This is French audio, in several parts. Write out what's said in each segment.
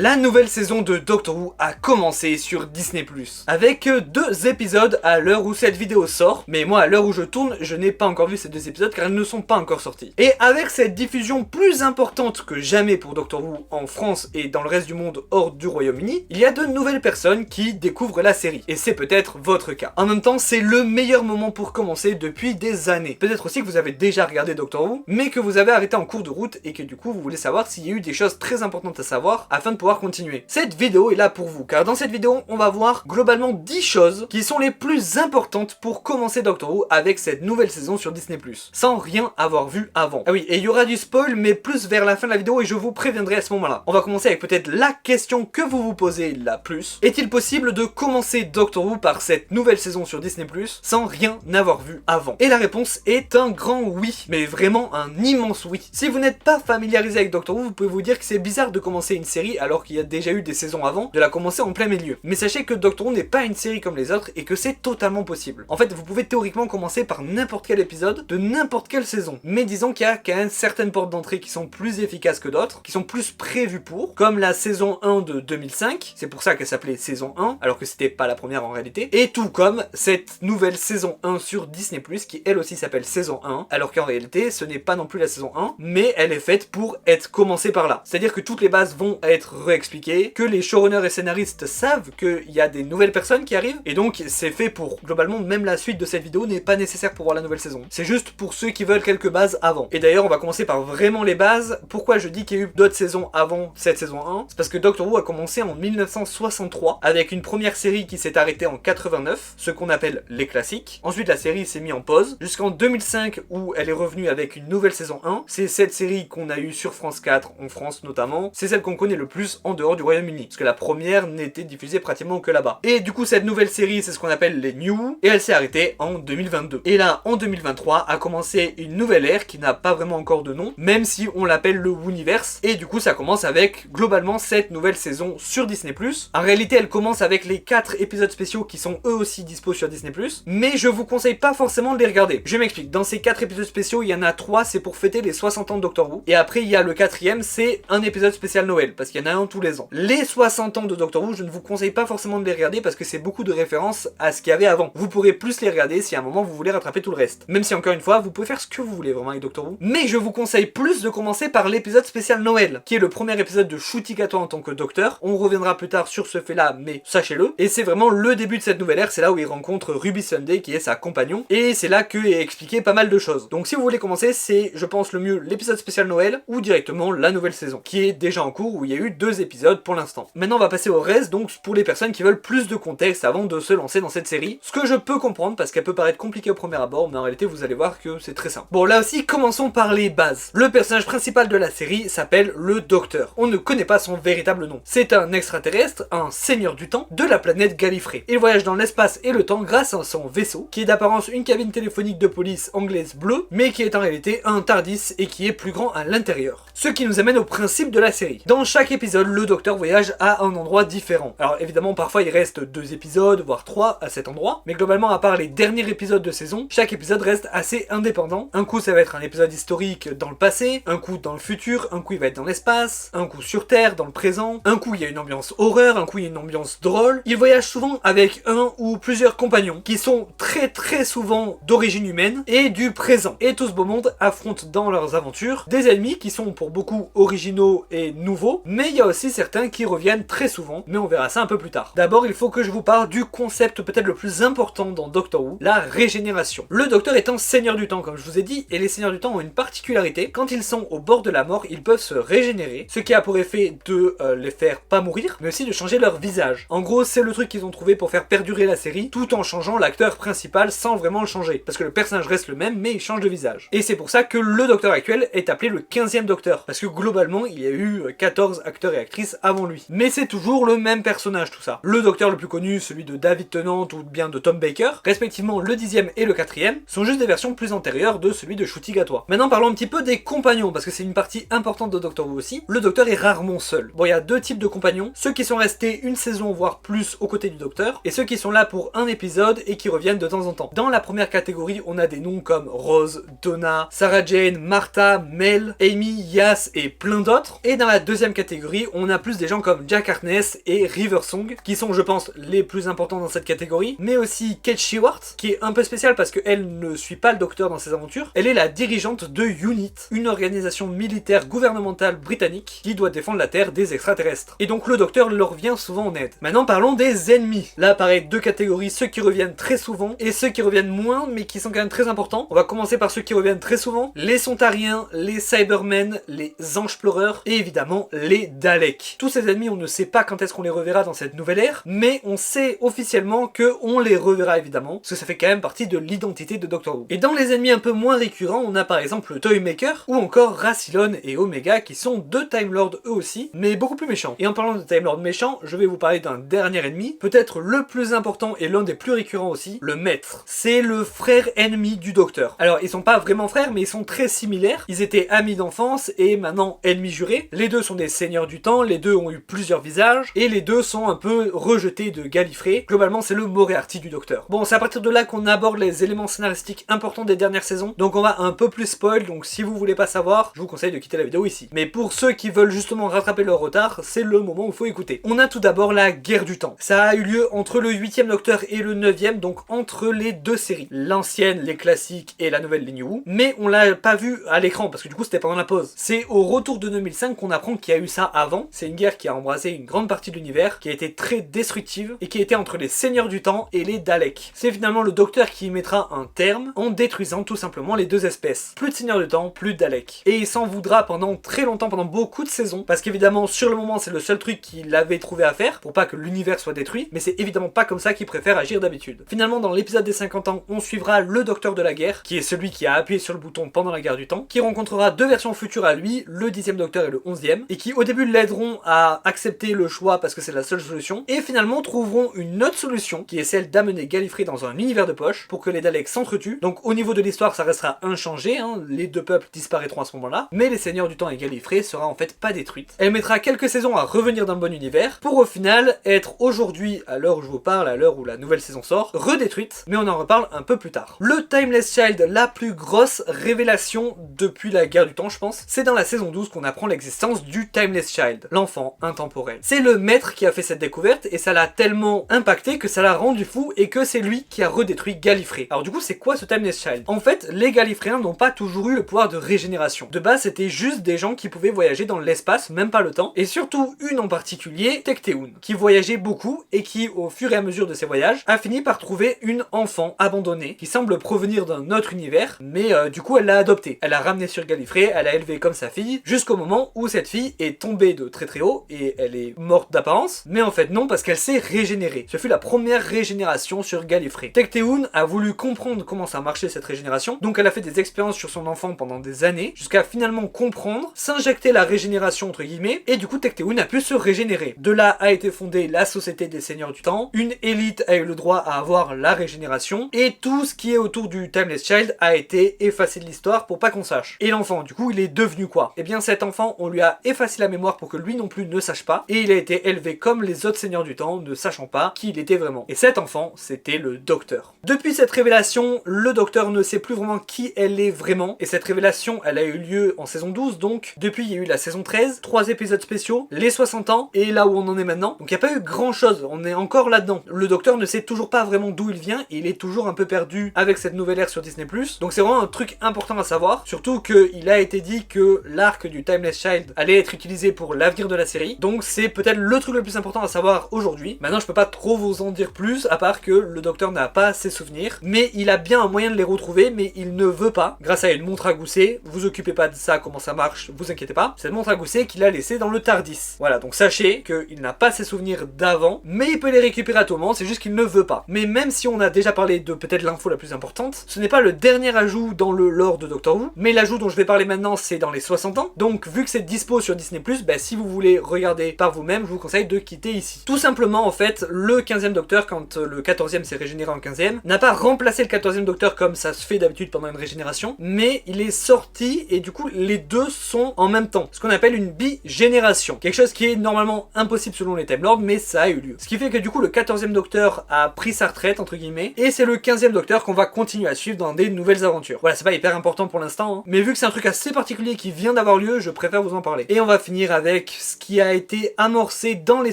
La nouvelle saison de Doctor Who a commencé sur Disney+, avec 2 épisodes à l'heure où cette vidéo sort, mais moi à l'heure où je tourne, je n'ai pas encore vu ces 2 épisodes car ils ne sont pas encore sortis. Et avec cette diffusion plus importante que jamais pour Doctor Who en France et dans le reste du monde hors du Royaume-Uni, il y a de nouvelles personnes qui découvrent la série, et c'est peut-être votre cas. En même temps, c'est le meilleur moment pour commencer depuis des années. Peut-être aussi que vous avez déjà regardé Doctor Who, mais que vous avez arrêté en cours de route et que du coup vous voulez savoir s'il y a eu des choses très importantes à savoir afin de pouvoir continuer. Cette vidéo est là pour vous, car dans cette vidéo, on va voir globalement 10 choses qui sont les plus importantes pour commencer Doctor Who avec cette nouvelle saison sur Disney+, sans rien avoir vu avant. Ah oui, et il y aura du spoil, mais plus vers la fin de la vidéo et je vous préviendrai à ce moment-là. On va commencer avec peut-être la question que vous vous posez la plus. Est-il possible de commencer Doctor Who par cette nouvelle saison sur Disney+, sans rien avoir vu avant? Et la réponse est un grand oui, mais vraiment un immense oui. Si vous n'êtes pas familiarisé avec Doctor Who, vous pouvez vous dire que c'est bizarre de commencer une série alors qu'il y a déjà eu des saisons avant, de la commencer en plein milieu. Mais sachez que Doctor Who n'est pas une série comme les autres et que c'est totalement possible. En fait, vous pouvez théoriquement commencer par n'importe quel épisode de n'importe quelle saison. Mais disons qu'il y a quand même certaines portes d'entrée qui sont plus efficaces que d'autres, qui sont plus prévues pour, comme la saison 1 de 2005, c'est pour ça qu'elle s'appelait saison 1, alors que c'était pas la première en réalité, et tout comme cette nouvelle saison 1 sur Disney+, qui elle aussi s'appelle saison 1, alors qu'en réalité, ce n'est pas non plus la saison 1, mais elle est faite pour être commencée par là. C'est-à-dire que toutes les bases vont être réexpliquées, que les showrunners et scénaristes savent qu'il y a des nouvelles personnes qui arrivent, et donc c'est fait pour, globalement, même la suite de cette vidéo n'est pas nécessaire pour voir la nouvelle saison. C'est juste pour ceux qui veulent quelques bases avant. Et d'ailleurs, on va commencer par vraiment les bases. Pourquoi je dis qu'il y a eu d'autres saisons avant cette saison 1? C'est parce que Doctor Who a commencé en 1963, avec une première série qui s'est arrêtée en 89, ce qu'on appelle les classiques. Ensuite, la série s'est mise en pause, jusqu'en 2005, où elle est revenue avec une nouvelle saison 1. C'est cette série qu'on a eue sur France 4, en France notamment. C'est celle qu'on connaît le plus en dehors du Royaume-Uni, parce que la première n'était diffusée pratiquement que là-bas. Et du coup, cette nouvelle série, c'est ce qu'on appelle les New Who, et elle s'est arrêtée en 2022. Et là, en 2023, a commencé une nouvelle ère qui n'a pas vraiment encore de nom, même si on l'appelle le Whoniverse. Et du coup, ça commence avec, globalement, cette nouvelle saison sur Disney+. En réalité, elle commence avec les 4 épisodes spéciaux qui sont eux aussi dispo sur Disney+, mais je vous conseille pas forcément de les regarder. Je m'explique, dans ces 4 épisodes spéciaux, il y en a 3, c'est pour fêter les 60 ans de Doctor Who, et après, il y a le 4e, c'est un épisode spécial Noël, parce qu'il y en a un tous les ans. Les 60 ans de Doctor Who, je ne vous conseille pas forcément de les regarder parce que c'est beaucoup de références à ce qu'il y avait avant. Vous pourrez plus les regarder si à un moment vous voulez rattraper tout le reste. Même si encore une fois, vous pouvez faire ce que vous voulez vraiment avec Doctor Who. Mais je vous conseille plus de commencer par l'épisode spécial Noël, qui est le premier épisode de Ncuti Gatwa en tant que docteur. On reviendra plus tard sur ce fait-là, mais sachez-le. Et c'est vraiment le début de cette nouvelle ère, c'est là où il rencontre Ruby Sunday, qui est sa compagnon. Et c'est là que est expliqué pas mal de choses. Donc si vous voulez commencer, c'est, je pense, le mieux l'épisode spécial Noël, ou directement la nouvelle saison, qui est déjà en cours, où il y a eu 2 épisodes pour l'instant. Maintenant, on va passer au reste, donc pour les personnes qui veulent plus de contexte avant de se lancer dans cette série. Ce que je peux comprendre, parce qu'elle peut paraître compliquée au premier abord, mais en réalité, vous allez voir que c'est très simple. Bon, là aussi, commençons par les bases. Le personnage principal de la série s'appelle le Docteur. On ne connaît pas son véritable nom. C'est un extraterrestre, un seigneur du temps, de la planète Gallifrey. Il voyage dans l'espace et le temps grâce à son vaisseau, qui est d'apparence une cabine téléphonique de police anglaise bleue, mais qui est en réalité un TARDIS et qui est plus grand à l'intérieur. Ce qui nous amène au principe de la série. Dans chaque épisode, le Docteur voyage à un endroit différent. Alors évidemment, parfois il reste 2 épisodes, voire 3 à cet endroit, mais globalement, à part les derniers épisodes de saison, chaque épisode reste assez indépendant. Un coup, ça va être un épisode historique dans le passé, un coup dans le futur, un coup il va être dans l'espace, un coup sur Terre, dans le présent, un coup il y a une ambiance horreur, un coup il y a une ambiance drôle. Il voyage souvent avec un ou plusieurs compagnons, qui sont très souvent d'origine humaine et du présent. Et tout ce beau monde affronte dans leurs aventures des ennemis qui sont pour beaucoup originaux et nouveaux, mais il y a aussi certains qui reviennent très souvent, mais on verra ça un peu plus tard. D'abord, il faut que je vous parle du concept peut-être le plus important dans Doctor Who, la régénération. Le Docteur étant seigneur du temps, comme je vous ai dit, et les seigneurs du temps ont une particularité, quand ils sont au bord de la mort, ils peuvent se régénérer, ce qui a pour effet de les faire pas mourir, mais aussi de changer leur visage. En gros, c'est le truc qu'ils ont trouvé pour faire perdurer la série, tout en changeant l'acteur principal sans vraiment le changer, parce que le personnage reste le même, mais il change de visage. Et c'est pour ça que le Docteur actuel est appelé le 15e Docteur, parce que globalement, il y a eu 14 acteurs et actrices avant lui. Mais c'est toujours le même personnage tout ça. Le Docteur le plus connu, celui de David Tennant ou bien de Tom Baker, respectivement le 10e et le 4e, sont juste des versions plus antérieures de celui de Ncuti Gatwa. Maintenant parlons un petit peu des compagnons, parce que c'est une partie importante de Doctor Who aussi. Le Docteur est rarement seul. Bon, il y a 2 types de compagnons, ceux qui sont restés une saison voire plus aux côtés du Docteur, et ceux qui sont là pour un épisode et qui reviennent de temps en temps. Dans la première catégorie, on a des noms comme Rose, Donna, Sarah Jane, Martha, Mel, Amy, Yas et plein d'autres. Et dans la deuxième catégorie, on a plus des gens comme Jack Harkness et River Song, qui sont je pense les plus importants dans cette catégorie, mais aussi Kate Stewart, qui est un peu spéciale parce qu'elle ne suit pas le docteur dans ses aventures. Elle est la dirigeante de UNIT, une organisation militaire gouvernementale britannique qui doit défendre la Terre des extraterrestres. Et donc le docteur leur vient souvent en aide. Maintenant parlons des ennemis. Là pareil, deux catégories, ceux qui reviennent très souvent et ceux qui reviennent moins mais qui sont quand même très importants. On va commencer par ceux qui reviennent très souvent. Les Sontariens, les Cybermen, les Anges Pleureurs et évidemment les Daleks. Tous ces ennemis, on ne sait pas quand est-ce qu'on les reverra dans cette nouvelle ère, mais on sait officiellement qu'on les reverra évidemment, parce que ça fait quand même partie de l'identité de Doctor Who. Et dans les ennemis un peu moins récurrents, on a par exemple le Toymaker ou encore Rassilon et Omega qui sont deux Time Lords eux aussi, mais beaucoup plus méchants. Et en parlant de Time Lord méchants, je vais vous parler d'un dernier ennemi, peut-être le plus important et l'un des plus récurrents aussi, le Maître. C'est le frère ennemi du Docteur. Alors ils sont pas vraiment frères, mais ils sont très similaires. Ils étaient amis d'enfance et maintenant ennemis jurés. Les deux sont des seigneurs du temps, les deux ont eu plusieurs visages et les deux sont un peu rejetés de Gallifrey. Globalement c'est le Moriarty du Docteur. Bon, c'est à partir de là qu'on aborde les éléments scénaristiques importants des dernières saisons, donc on va un peu plus spoil, donc si vous voulez pas savoir, je vous conseille de quitter la vidéo ici. Mais pour ceux qui veulent justement rattraper leur retard, c'est le moment où il faut écouter. On a tout d'abord la guerre du temps. Ça a eu lieu entre le 8e Docteur et le 9e, donc entre les deux séries. L'ancienne, les classiques et la nouvelle, les New Who. Mais on l'a pas vu à l'écran, parce que du coup c'était pendant la pause. C'est au retour de 2005 qu'on apprend qu'il y a eu ça avant. C'est une guerre qui a embrasé une grande partie de l'univers, qui a été très destructive, et qui était entre les Seigneurs du Temps et les Daleks. C'est finalement le Docteur qui y mettra un terme, en détruisant tout simplement les deux espèces. Plus de Seigneurs du Temps, plus de Daleks. Et il s'en voudra pendant très longtemps, pendant beaucoup de saisons, parce qu'évidemment sur le moment c'est le seul truc qu'il avait trouvé à faire, pour pas que l'univers soit détruit, mais c'est évidemment pas comme ça qu'il préfère agir d'habitude. Finalement dans l'épisode des 50 ans, on suivra le Docteur de la guerre, qui est celui qui a appuyé sur le bouton pendant la guerre du temps, qui rencontrera deux versions futures à lui, le 10e Docteur et le 11e, et qui au début l'aideront à accepter le choix parce que c'est la seule solution, et finalement trouveront une autre solution, qui est celle d'amener Gallifrey dans un univers de poche, pour que les Daleks s'entretuent. Donc au niveau de l'histoire ça restera inchangé, hein, les deux peuples disparaîtront à ce moment-là, mais les Seigneurs du Temps et Gallifrey sera en fait pas détruite. Elle mettra quelques saisons à revenir dans le bon univers, pour au final être aujourd'hui, à l'heure où je vous parle, à l'heure où la nouvelle saison sort, redétruite, mais on en reparle un peu plus tard. Le Timeless Child, la plus grosse révélation depuis la guerre du temps je pense, c'est dans la saison 12 qu'on apprend l'existence du Timeless Child, l'enfant intemporel. C'est le maître qui a fait cette découverte et ça l'a tellement impacté que ça l'a rendu fou et que c'est lui qui a redétruit Gallifrey. Alors du coup c'est quoi ce Timeless Child? En fait les Gallifréens n'ont pas toujours eu le pouvoir de régénération. De base c'était juste des gens qui pouvaient voyager dans l'espace, même pas le temps, et surtout une en particulier, Tecteun, qui voyageait beaucoup et qui au fur et à mesure de ses voyages a fini par trouver une enfant abandonnée qui semble provenir d'un autre univers, mais du coup elle l'a adoptée. Elle l'a ramenée sur Gallifrey, elle l'a élevée comme sa fille, jusqu'au moment où cette fille est tombée de très très haut et elle est morte d'apparence, mais en fait non parce qu'elle s'est régénérée. Ce fut la première régénération sur Gallifrey. Tecteun a voulu comprendre comment ça marchait cette régénération, donc elle a fait des expériences sur son enfant pendant des années, jusqu'à finalement comprendre, s'injecter la régénération entre guillemets, et du coup Tecteun a pu se régénérer. De là a été fondée la Société des Seigneurs du Temps, une élite a eu le droit à avoir la régénération, et tout ce qui est autour du Timeless Child a été effacé de l'histoire pour pas qu'on sache. Et l'enfant, du coup, il est devenu quoi? Eh bien cet enfant, on lui a effacé la mémoire pour que lui non plus ne sache pas, et il a été élevé comme les autres Seigneurs du Temps, ne sachant pas qui il était vraiment. Et cet enfant, c'était le Docteur. Depuis cette révélation, le Docteur ne sait plus vraiment qui elle est vraiment, et cette révélation, elle a eu lieu en saison 12, donc depuis il y a eu la saison 13, 3 épisodes spéciaux, les 60 ans, et là où on en est maintenant. Donc il n'y a pas eu grand chose, on est encore là-dedans. Le Docteur ne sait toujours pas vraiment d'où il vient, et il est toujours un peu perdu avec cette nouvelle ère sur Disney+. Donc c'est vraiment un truc important à savoir, surtout qu'il a été dit que l'arc du Timeless Child allait être utilisé pour l'avenir de la série, donc c'est peut-être le truc le plus important à savoir aujourd'hui. Maintenant je peux pas trop vous en dire plus, à part que le Docteur n'a pas ses souvenirs, mais il a bien un moyen de les retrouver, mais il ne veut pas, grâce à une montre à gousset. Vous occupez pas de ça, comment ça marche, vous inquiétez pas, cette montre à gousset qu'il a laissée dans le TARDIS. Voilà, donc sachez qu'il n'a pas ses souvenirs d'avant, mais il peut les récupérer à tout moment, c'est juste qu'il ne veut pas. Mais même si on a déjà parlé de peut-être l'info la plus importante, ce n'est pas le dernier ajout dans le lore de Doctor Who, mais l'ajout dont je vais parler maintenant c'est dans les 60 ans, donc vu que c'est dispo sur Disney+, bah, si vous voulez regarder par vous-même, je vous conseille de quitter ici. Tout simplement en fait, le 15e Docteur, quand le 14e s'est régénéré en 15e, n'a pas remplacé le 14e Docteur comme ça se fait d'habitude pendant une régénération, mais il est sorti et du coup les deux sont en même temps, ce qu'on appelle une bigénération, quelque chose qui est normalement impossible selon les Time Lords, mais ça a eu lieu. Ce qui fait que du coup le 14e Docteur a pris sa retraite entre guillemets, et c'est le 15e Docteur qu'on va continuer à suivre dans des nouvelles aventures. Voilà, c'est pas hyper important pour l'instant, hein, mais vu que c'est un truc assez particulier qui vient d'avoir lieu, je préfère vous en parler. Et on va finir avec avec ce qui a été amorcé dans les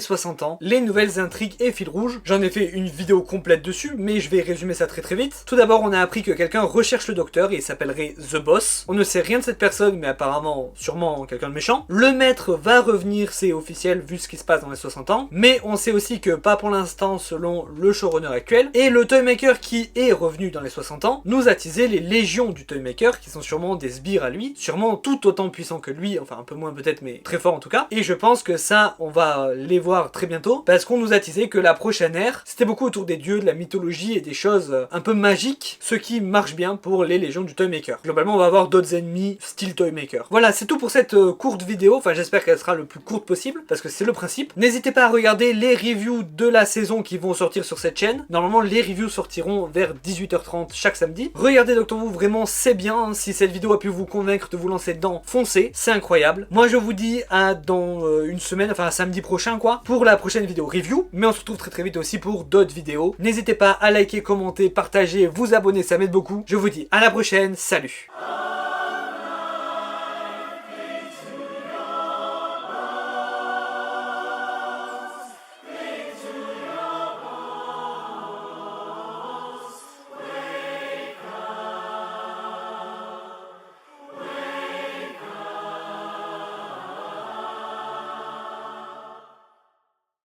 60 ans, les nouvelles intrigues et fils rouges. J'en ai fait une vidéo complète dessus, mais je vais résumer ça très vite. Tout d'abord, on a appris que quelqu'un recherche le docteur et il s'appellerait The Boss. On ne sait rien de cette personne, mais apparemment, sûrement quelqu'un de méchant. Le maître va revenir, c'est officiel vu ce qui se passe dans les 60 ans, mais on sait aussi que pas pour l'instant selon le showrunner actuel. Et le Toymaker qui est revenu dans les 60 ans nous a teasé les légions du Toymaker, qui sont sûrement des sbires à lui, sûrement tout autant puissants que lui, enfin un peu moins peut-être, mais très fort en tout cas. Et je pense que ça, on va les voir très bientôt, parce qu'on nous a teasé que la prochaine ère, c'était beaucoup autour des dieux, de la mythologie et des choses un peu magiques, ce qui marche bien pour les légions du Toymaker. Globalement, on va avoir d'autres ennemis style Toymaker. Voilà, c'est tout pour cette courte vidéo, enfin j'espère qu'elle sera le plus courte possible, parce que c'est le principe. N'hésitez pas à regarder les reviews de la saison qui vont sortir sur cette chaîne. Normalement, les reviews sortiront vers 18h30 chaque samedi. Regardez Doctor Who, vraiment c'est bien. Si cette vidéo a pu vous convaincre de vous lancer dedans, foncez, c'est incroyable. Moi je vous dis à dans une semaine, enfin samedi prochain quoi, pour la prochaine vidéo review. Mais on se retrouve très vite aussi pour d'autres vidéos. N'hésitez pas à liker, commenter, partager, vous abonner, ça m'aide beaucoup. Je vous dis à la prochaine, salut!